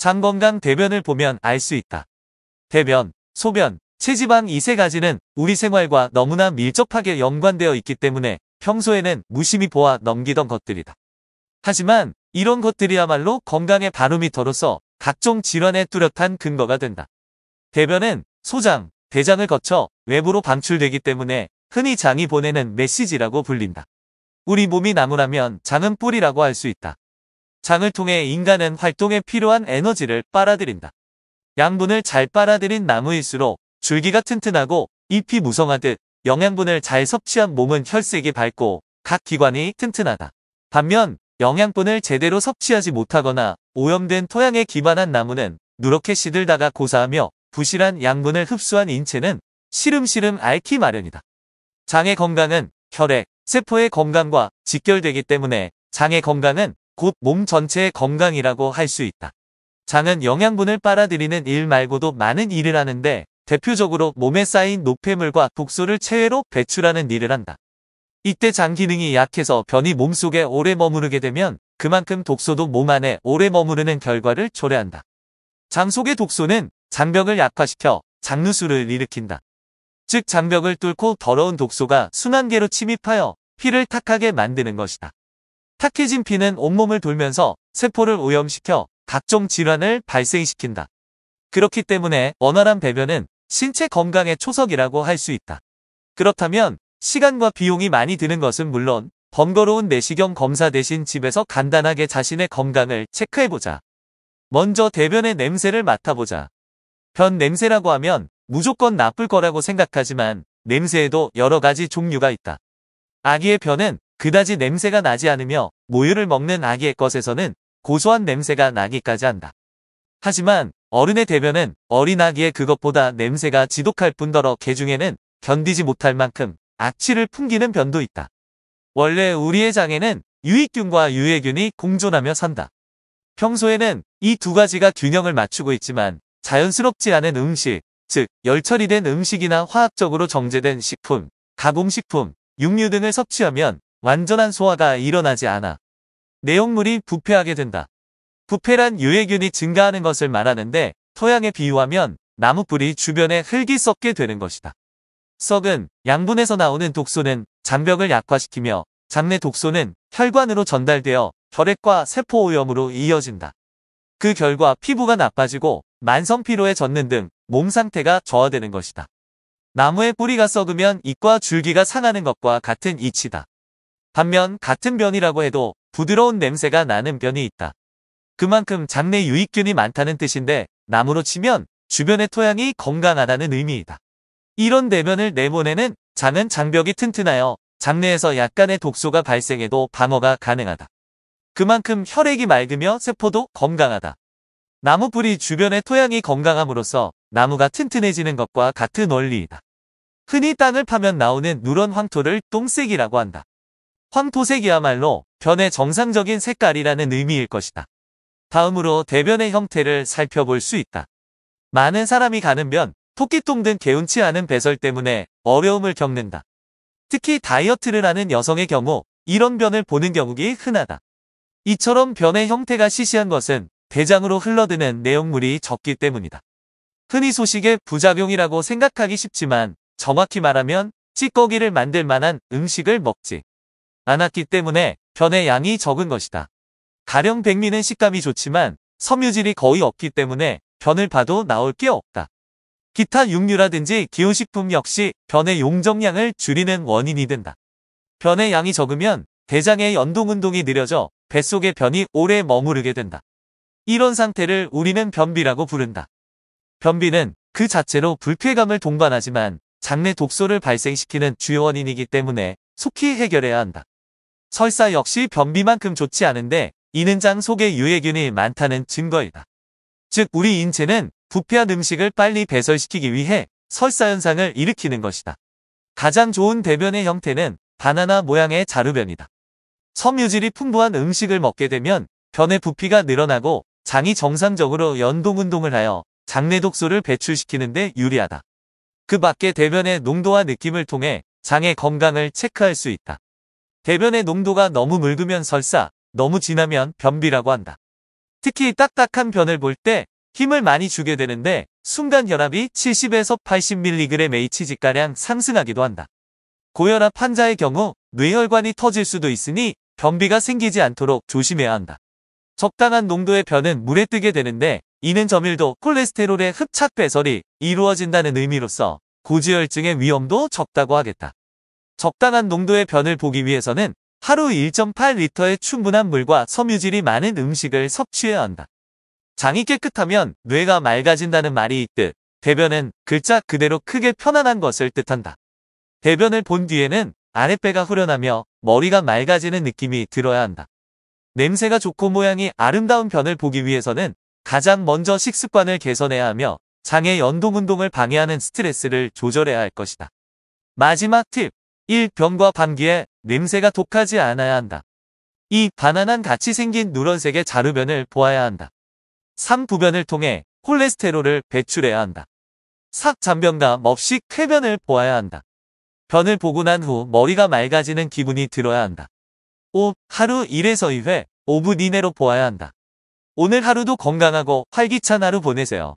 장 건강 대변을 보면 알 수 있다. 대변, 소변, 체지방 이 세 가지는 우리 생활과 너무나 밀접하게 연관되어 있기 때문에 평소에는 무심히 보아 넘기던 것들이다. 하지만 이런 것들이야말로 건강의 바로미터로서 각종 질환의 뚜렷한 근거가 된다. 대변은 소장, 대장을 거쳐 외부로 방출되기 때문에 흔히 장이 보내는 메시지라고 불린다. 우리 몸이 나무라면 장은 뿌리라고 할 수 있다. 장을 통해 인간은 활동에 필요한 에너지를 빨아들인다. 양분을 잘 빨아들인 나무일수록 줄기가 튼튼하고 잎이 무성하듯 영양분을 잘 섭취한 몸은 혈색이 밝고 각 기관이 튼튼하다. 반면 영양분을 제대로 섭취하지 못하거나 오염된 토양에 기반한 나무는 누렇게 시들다가 고사하며 부실한 양분을 흡수한 인체는 시름시름 앓기 마련이다. 장의 건강은 혈액, 세포의 건강과 직결되기 때문에 장의 건강은 곧 몸 전체의 건강이라고 할 수 있다. 장은 영양분을 빨아들이는 일 말고도 많은 일을 하는데 대표적으로 몸에 쌓인 노폐물과 독소를 체외로 배출하는 일을 한다. 이때 장 기능이 약해서 변이 몸속에 오래 머무르게 되면 그만큼 독소도 몸 안에 오래 머무르는 결과를 초래한다. 장 속의 독소는 장벽을 약화시켜 장누수를 일으킨다. 즉 장벽을 뚫고 더러운 독소가 순환계로 침입하여 피를 탁하게 만드는 것이다. 탁해진 피는 온몸을 돌면서 세포를 오염시켜 각종 질환을 발생시킨다. 그렇기 때문에 원활한 배변은 신체 건강의 초석이라고 할 수 있다. 그렇다면 시간과 비용이 많이 드는 것은 물론 번거로운 내시경 검사 대신 집에서 간단하게 자신의 건강을 체크해보자. 먼저 대변의 냄새를 맡아보자. 변 냄새라고 하면 무조건 나쁠 거라고 생각하지만 냄새에도 여러 가지 종류가 있다. 아기의 변은 그다지 냄새가 나지 않으며 모유를 먹는 아기의 것에서는 고소한 냄새가 나기까지 한다. 하지만 어른의 대변은 어린 아기의 그것보다 냄새가 지독할 뿐더러 개중에는 견디지 못할 만큼 악취를 풍기는 변도 있다. 원래 우리의 장에는 유익균과 유해균이 공존하며 산다. 평소에는 이 두 가지가 균형을 맞추고 있지만 자연스럽지 않은 음식, 즉 열 처리된 음식이나 화학적으로 정제된 식품, 가공식품, 육류 등을 섭취하면 완전한 소화가 일어나지 않아 내용물이 부패하게 된다. 부패란 유해균이 증가하는 것을 말하는데 토양에 비유하면 나무뿌리 주변에 흙이 썩게 되는 것이다. 썩은 양분에서 나오는 독소는 장벽을 약화시키며 장내 독소는 혈관으로 전달되어 혈액과 세포 오염으로 이어진다. 그 결과 피부가 나빠지고 만성 피로에 젖는 등 몸 상태가 저하되는 것이다. 나무의 뿌리가 썩으면 잎과 줄기가 상하는 것과 같은 이치다. 반면 같은 변이라고 해도 부드러운 냄새가 나는 변이 있다. 그만큼 장내 유익균이 많다는 뜻인데 나무로 치면 주변의 토양이 건강하다는 의미이다. 이런 대변을 내보내는 장은 장벽이 튼튼하여 장내에서 약간의 독소가 발생해도 방어가 가능하다. 그만큼 혈액이 맑으며 세포도 건강하다. 나무 뿌리 주변의 토양이 건강함으로써 나무가 튼튼해지는 것과 같은 원리이다. 흔히 땅을 파면 나오는 누런 황토를 똥색이라고 한다. 황토색이야말로 변의 정상적인 색깔이라는 의미일 것이다. 다음으로 대변의 형태를 살펴볼 수 있다. 많은 사람이 가는 변, 토끼똥 등 개운치 않은 배설 때문에 어려움을 겪는다. 특히 다이어트를 하는 여성의 경우 이런 변을 보는 경우가 흔하다. 이처럼 변의 형태가 시시한 것은 대장으로 흘러드는 내용물이 적기 때문이다. 흔히 소식의 부작용이라고 생각하기 쉽지만 정확히 말하면 찌꺼기를 만들 만한 음식을 먹지 않았기 때문에 변의 양이 적은 것이다. 가령 백미는 식감이 좋지만 섬유질이 거의 없기 때문에 변을 봐도 나올 게 없다. 기타 육류라든지 기호식품 역시 변의 용적량을 줄이는 원인이 된다. 변의 양이 적으면 대장의 연동운동이 느려져 뱃속에 변이 오래 머무르게 된다. 이런 상태를 우리는 변비라고 부른다. 변비는 그 자체로 불쾌감을 동반하지만 장내 독소를 발생시키는 주요 원인이기 때문에 속히 해결해야 한다. 설사 역시 변비만큼 좋지 않은데 이는 장 속에 유해균이 많다는 증거이다. 즉 우리 인체는 부패한 음식을 빨리 배설시키기 위해 설사 현상을 일으키는 것이다. 가장 좋은 대변의 형태는 바나나 모양의 자루변이다. 섬유질이 풍부한 음식을 먹게 되면 변의 부피가 늘어나고 장이 정상적으로 연동운동을 하여 장내 독소를 배출시키는 데 유리하다. 그 밖에 대변의 농도와 느낌을 통해 장의 건강을 체크할 수 있다. 대변의 농도가 너무 묽으면 설사, 너무 진하면 변비라고 한다. 특히 딱딱한 변을 볼 때 힘을 많이 주게 되는데 순간 혈압이 70에서 80mg/hg가량 상승하기도 한다. 고혈압 환자의 경우 뇌혈관이 터질 수도 있으니 변비가 생기지 않도록 조심해야 한다. 적당한 농도의 변은 물에 뜨게 되는데 이는 저밀도 콜레스테롤의 흡착 배설이 이루어진다는 의미로서 고지혈증의 위험도 적다고 하겠다. 적당한 농도의 변을 보기 위해서는 하루 1.8리터의 충분한 물과 섬유질이 많은 음식을 섭취해야 한다. 장이 깨끗하면 뇌가 맑아진다는 말이 있듯 대변은 글자 그대로 크게 편안한 것을 뜻한다. 대변을 본 뒤에는 아랫배가 후련하며 머리가 맑아지는 느낌이 들어야 한다. 냄새가 좋고 모양이 아름다운 변을 보기 위해서는 가장 먼저 식습관을 개선해야 하며 장의 연동운동을 방해하는 스트레스를 조절해야 할 것이다. 마지막 팁. 1. 변과 반기에 냄새가 독하지 않아야 한다. 2. 바나난 같이 생긴 누런색의 자루변을 보아야 한다. 3. 부변을 통해 콜레스테롤을 배출해야 한다. 4. 잔변감 없이 쾌변을 보아야 한다. 변을 보고 난 후 머리가 맑아지는 기분이 들어야 한다. 5. 하루 1에서 2회 5분 이내로 보아야 한다. 오늘 하루도 건강하고 활기찬 하루 보내세요.